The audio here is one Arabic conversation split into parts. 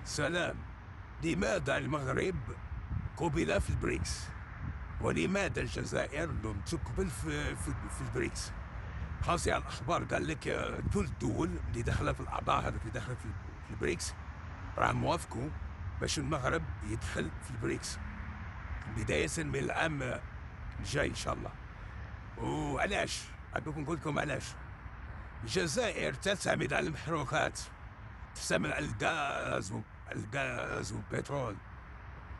سلام. لماذا المغرب قُبل في البريكس؟ ولماذا الجزائر لم تُقبل في البريكس؟ قاصي على الأخبار قال لك كل الدول اللي داخلة في الأعضاء هذوك اللي داخلة في البريكس راهم وافقوا باش المغرب يدخل في البريكس بدايةً من العام الجاي إن شاء الله. وعلاش؟ حبيت نقول لكم علاش. الجزائر تعتمد على المحروقات، تعتمد على الغاز والبترول،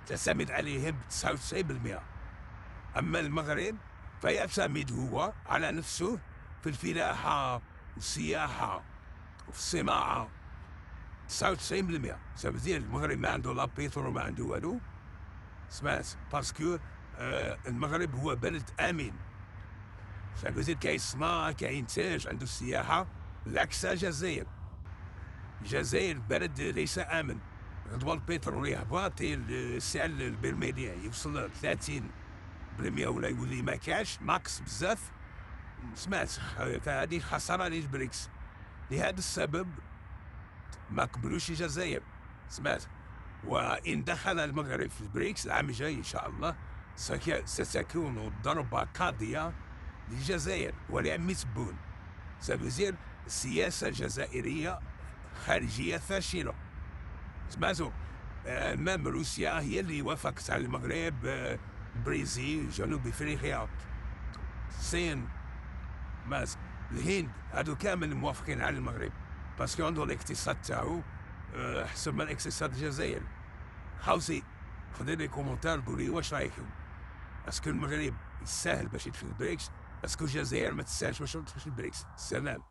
تعتمد عليهم ب99%. أما المغرب فيعتمد هو على نفسه في الفلاحة والسياحة وفي الصناعة 99%. سافو المغرب ما عنده لا بيترول ما عنده والو. سمعت باسكو المغرب هو بلد آمن. سافو كاين صناعة كاين إنتاج عنده السياحة، بالعكس الجزائر. الجزائر بلد ليس آمن. غدوة البترول يهبط السعر البرميلي يوصل 30% ولا يولي ما كاش ناقص بزاف. سمعت فهذه خسارة للبريكس. لهذا السبب ما قبلوش الجزائر. سمعت. وإن دخل المغرب في البريكس العام الجاي إن شاء الله ستكون ضربة قاضية للجزائر ولعم تبون. سافوزير السياسة الجزائرية خارجية فاشلة. سمعتوا مام روسيا هي اللي وافقت على المغرب، البرازيل، جنوب افريقيا، الصين، الهند، هادو كامل موافقين على المغرب باسكو عندو الاقتصاد تاعو حسب من الاقتصاد الجزائري. حاوسي خذي لي كومونتار قولي واش رايكم؟ اسكو المغرب يستاهل باش يدخل البريكس؟ اسكو الجزائر ما تستاهلش باش تدخل البريكس؟ سلام.